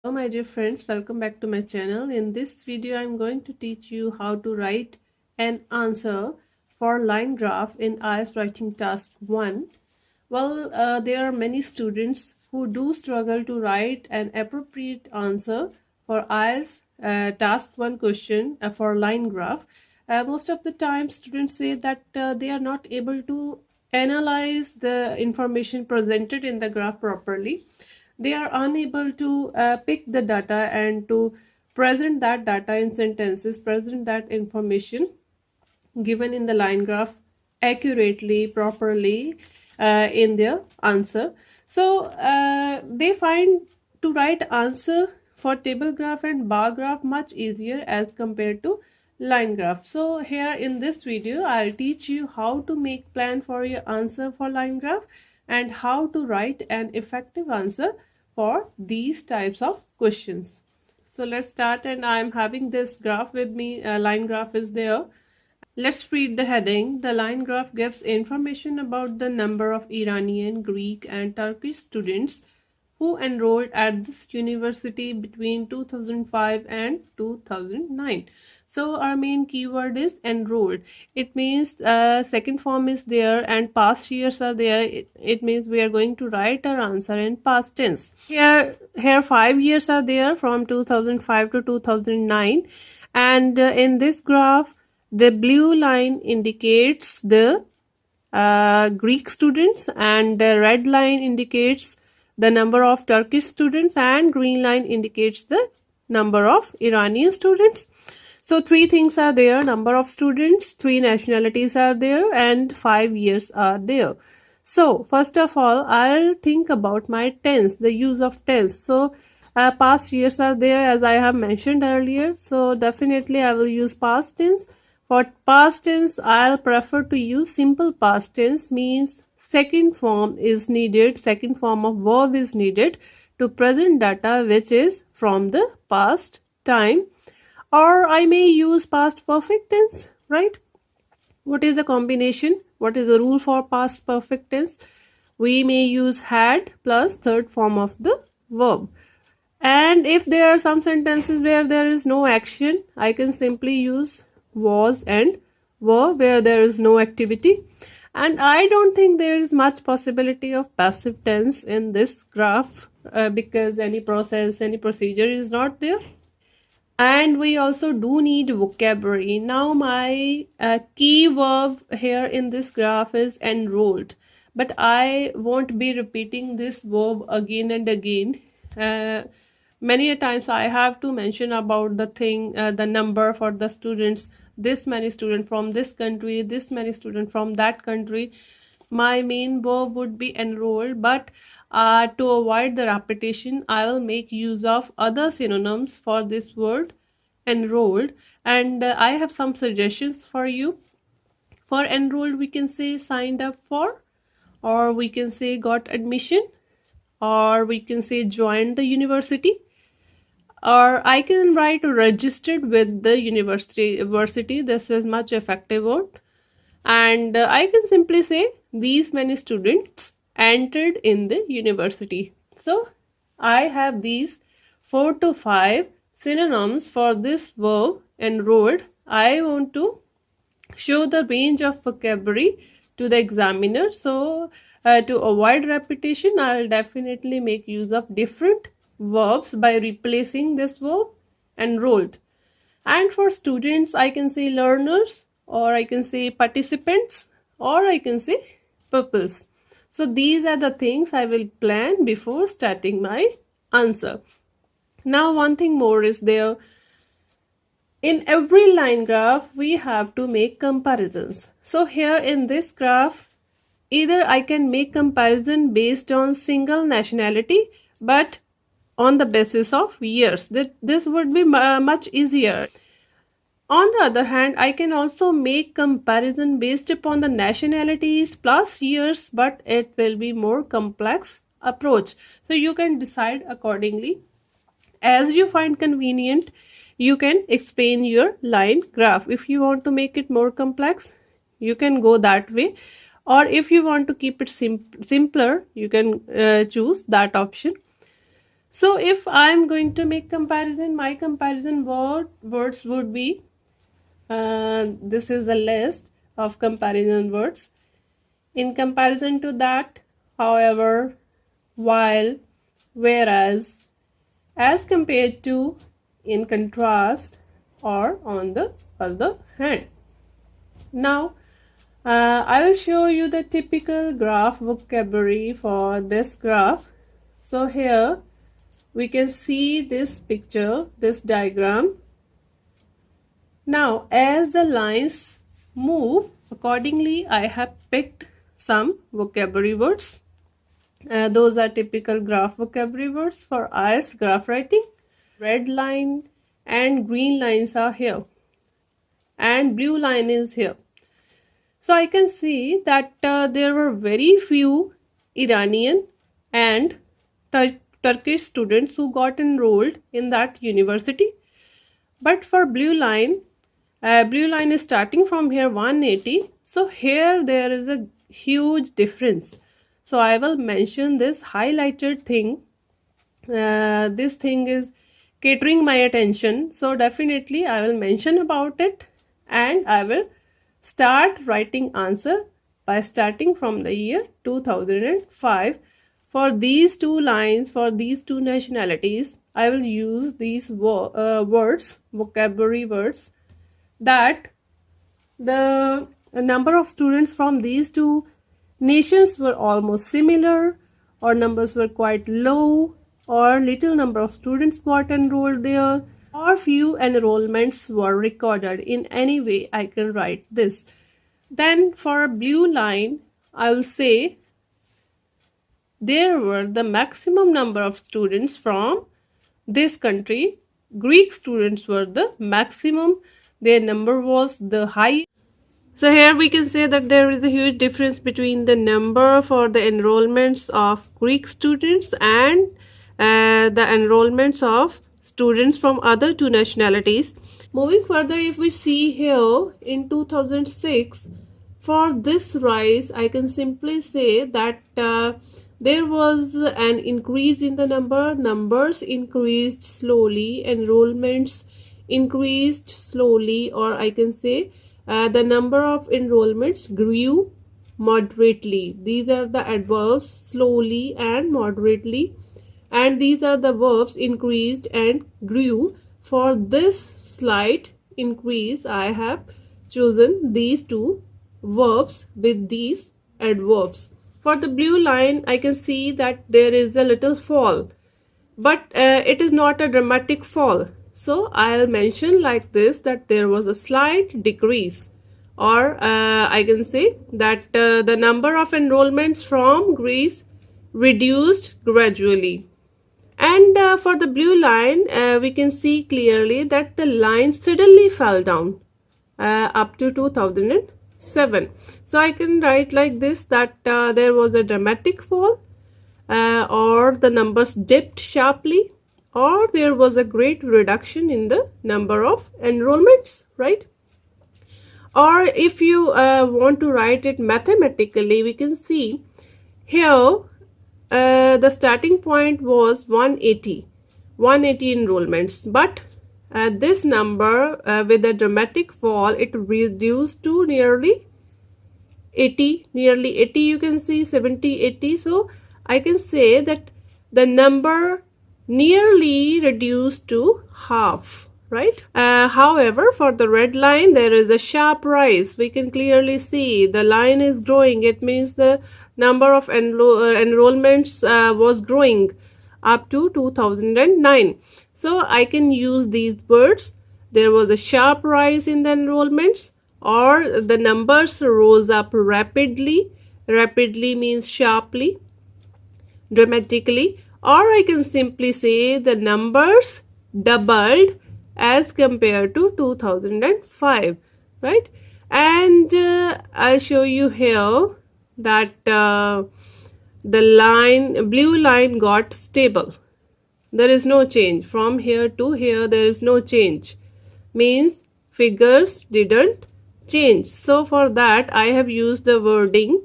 Hello my dear friends, welcome back to my channel. In this video I'm going to teach you how to write an answer for line graph in IELTS writing task 1. There are many students who do struggle to write an appropriate answer for IELTS task 1 question for line graph. Most of the time students say that they are not able to analyze the information presented in the graph properly. They are unable to pick the data and to present that data in sentences, present that information given in the line graph accurately, properly in their answer. So they find to write answer for table graph and bar graph much easier as compared to line graph. So here in this video I'll teach you how to make plan for your answer for line graph and how to write an effective answer for these types of questions. So let's start, and I'm having this graph with me. Line graph is there. Let's read the heading. The line graph gives information about the number of Iranian, Greek and Turkish students who enrolled at this university between 2005 and 2009. So our main keyword is enrolled. It means second form is there and past years are there. It means we are going to write our answer in past tense. Here 5 years are there from 2005 to 2009, and in this graph the blue line indicates the Greek students and the red line indicates the number of Turkish students and green line indicates the number of Iranian students. So three things are there: number of students, three nationalities are there, and 5 years are there. So first of all, I'll think about my tense, the use of tense. So past years are there as I have mentioned earlier. So definitely I will use past tense. For past tense, I'll prefer to use simple past tense, means second form is needed, second form of verb is needed to present data which is from the past time. Or I may use past perfect tense, right? What is the combination? What is the rule for past perfect tense? We may use had plus third form of the verb. And if there are some sentences where there is no action, I can simply use was and were where there is no activity. And I don't think there is much possibility of passive tense in this graph because any process, any procedure is not there. And we also do need vocabulary. Now my key verb here in this graph is enrolled, but I won't be repeating this verb again and again. Many a times I have to mention about the thing, the number for the students, this many students from this country, this many students from that country. My main verb would be enrolled, but to avoid the repetition, I will make use of other synonyms for this word enrolled. And I have some suggestions for you. For enrolled, we can say signed up for, or we can say got admission, or we can say joined the university, or I can write registered with the university. This is much effective word. And I can simply say these many students entered in the university. So I have these 4 to 5 synonyms for this verb enrolled. I want to show the range of vocabulary to the examiner. So to avoid repetition, I'll definitely make use of different verbs by replacing this verb enrolled. And for students, I can say learners, or I can say participants, or I can say pupils. So these are the things I will plan before starting my answer. Now one thing more is there. In every line graph, we have to make comparisons. So here in this graph, either I can make comparison based on single nationality, but on the basis of years. This would be much easier. On the other hand, I can also make comparison based upon the nationalities plus years, but it will be more complex approach. So you can decide accordingly. As you find convenient, you can explain your line graph. If you want to make it more complex, you can go that way. Or if you want to keep it simpler, you can choose that option. So if I'm going to make comparison, my comparison words would be, this is a list of comparison words. In comparison to that, however, while, whereas, as compared to, in contrast, or on the other hand. Now, I will show you the typical graph vocabulary for this graph. So here we can see this picture, this diagram. Now, as the lines move, accordingly, I have picked some vocabulary words. Those are typical graph vocabulary words for IELTS graph writing. Red line and green lines are here, and blue line is here. So I can see that there were very few Iranian and Turkish students who got enrolled in that university. But for blue line is starting from here 180. So here there is a huge difference. So I will mention this highlighted thing. This thing is catering my attention. So definitely I will mention about it, and I will start writing answer by starting from the year 2005. For these two lines, for these two nationalities, I will use these words, vocabulary words, that the number of students from these two nations were almost similar, or numbers were quite low, or little number of students got enrolled there, or few enrollments were recorded. In any way I can write this. Then for a blue line, I will say there were the maximum number of students from this country. Greek students were the maximum. Their number was the high. So here we can say that there is a huge difference between the number for the enrollments of Greek students and the enrollments of students from other two nationalities. Moving further, if we see here in 2006, for this rise, I can simply say that there was an increase in the numbers increased slowly, enrollments increased slowly, or I can say the number of enrollments grew moderately. These are the adverbs, slowly and moderately, and these are the verbs, increased and grew. For this slight increase, I have chosen these two verbs with these adverbs. For the blue line, I can see that there is a little fall, but it is not a dramatic fall. So I'll mention like this, that there was a slight decrease, or I can say that the number of enrollments from Greece reduced gradually. And for the blue line, we can see clearly that the line suddenly fell down up to 2007. So I can write like this, that there was a dramatic fall, or the numbers dipped sharply, or there was a great reduction in the number of enrollments, right? Or if you want to write it mathematically, we can see here the starting point was 180 enrollments, but this number with a dramatic fall, it reduced to nearly 80, you can see 70, 80. So I can say that the number nearly reduced to half, right? However, for the red line, there is a sharp rise. We can clearly see the line is growing. It means the number of enrollments was growing up to 2009. So I can use these words. There was a sharp rise in the enrollments, or the numbers rose up rapidly. Rapidly means sharply, dramatically, or I can simply say the numbers doubled as compared to 2005, right? And I'll show you here that the blue line got stable. There is no change from here to here. There is no change, means figures didn't change. So for that, I have used the wording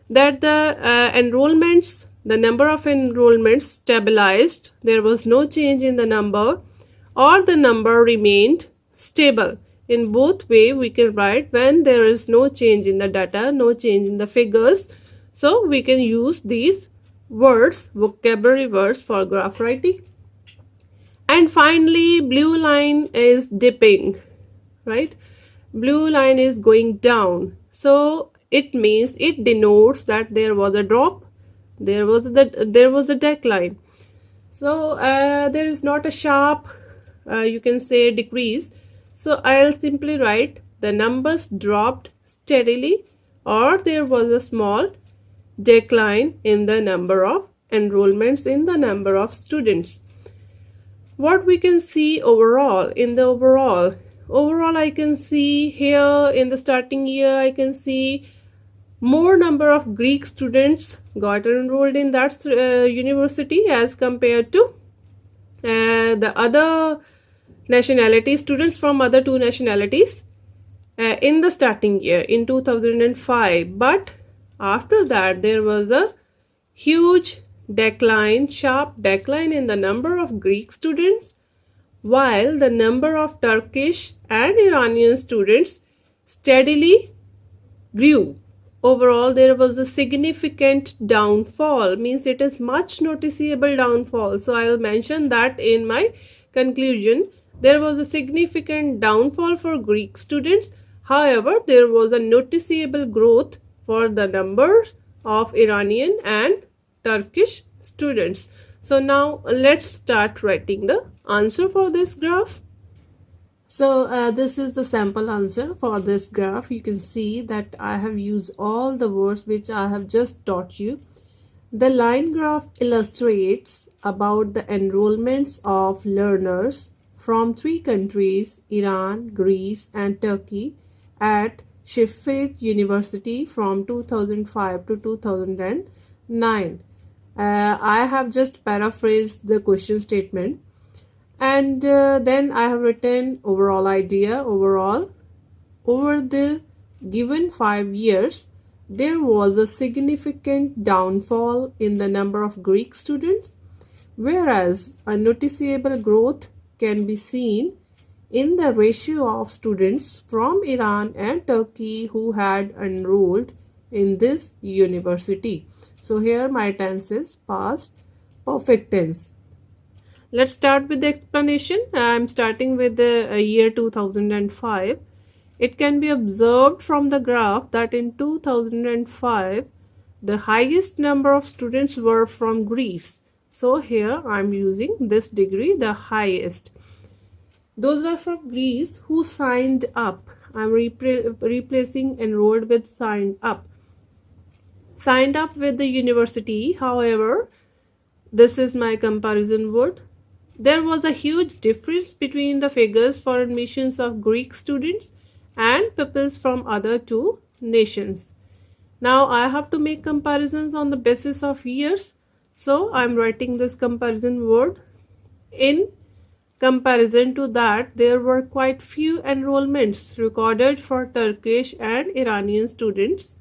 that the enrollments the number of enrollments stabilized, there was no change in the number, or the number remained stable. In both way we can write when there is no change in the data, no change in the figures. So we can use these words, vocabulary words, for graph writing. And finally, blue line is dipping, right? Blue line is going down. So it means, it denotes that there was a drop, there was the decline. So there is not a sharp, you can say, decrease. So I'll simply write the numbers dropped steadily, or there was a small decline in the number of enrollments, in the number of students. What we can see overall, in the overall I can see here in the starting year, I can see more number of Greek students got enrolled in that university as compared to the other nationality, students from other two nationalities in the starting year in 2005. But after that there was a huge decline, sharp decline in the number of Greek students, while the number of Turkish and Iranian students steadily grew. Overall there was a significant downfall, means it is much noticeable downfall. So I will mention that in my conclusion. There was a significant downfall for Greek students. However, there was a noticeable growth for the numbers of Iranian and Turkish students. So now let's start writing the answer for this graph. So this is the sample answer for this graph. You can see that I have used all the words which I have just taught you. The line graph illustrates about the enrollments of learners from three countries, Iran, Greece and Turkey, at Sheffield University from 2005 to 2009. I have just paraphrased the question statement, and then I have written overall idea. Overall, over the given 5 years, there was a significant downfall in the number of Greek students, whereas a noticeable growth can be seen in the ratio of students from Iran and Turkey who had enrolled in this university. So here my tense is past perfect tense. Let's start with the explanation. I am starting with the year 2005. It can be observed from the graph that in 2005 the highest number of students were from Greece. So here I am using this degree, the highest. Those were from Greece who signed up. I am replacing enrolled with signed up. Signed up with the university. However, this is my comparison word. There was a huge difference between the figures for admissions of Greek students and pupils from other two nations. Now I have to make comparisons on the basis of years. So I am writing this comparison word. In comparison to that, there were quite few enrollments recorded for Turkish and Iranian students,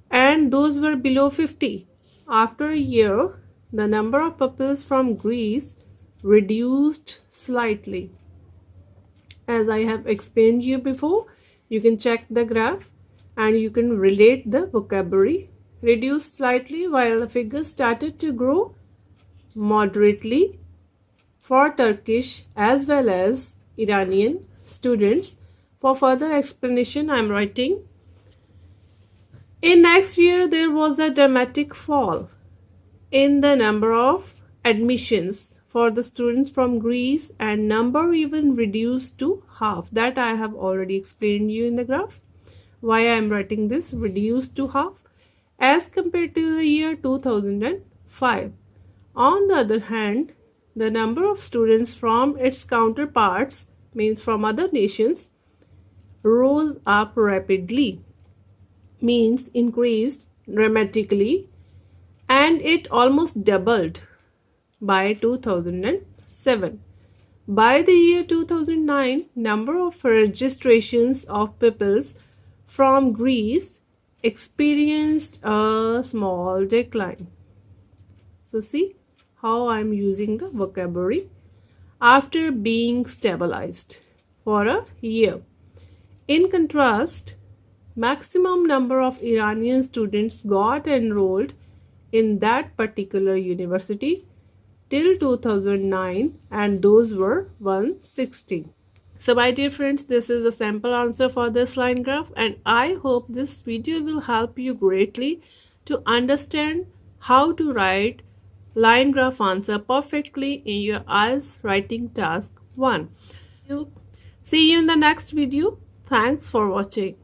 and those were below 50. After a year, the number of pupils from Greece reduced slightly. As I have explained you before, you can check the graph and you can relate the vocabulary. Reduced slightly while the figures started to grow moderately for Turkish as well as Iranian students. For further explanation, I am writing. In next year, there was a dramatic fall in the number of admissions for the students from Greece, and number even reduced to half. That I have already explained you in the graph. Why I am writing this, reduced to half as compared to the year 2005. On the other hand, the number of students from its counterparts, means from other nations, rose up rapidly, means increased dramatically, and it almost doubled by 2007. By the year 2009, number of registrations of pupils from Greece experienced a small decline. So see how I'm using the vocabulary. After being stabilized for a year. In contrast, maximum number of Iranian students got enrolled in that particular university till 2009, and those were 160. So my dear friends, this is the sample answer for this line graph, and I hope this video will help you greatly to understand how to write line graph answer perfectly in your IELTS writing task 1. See you in the next video. Thanks for watching.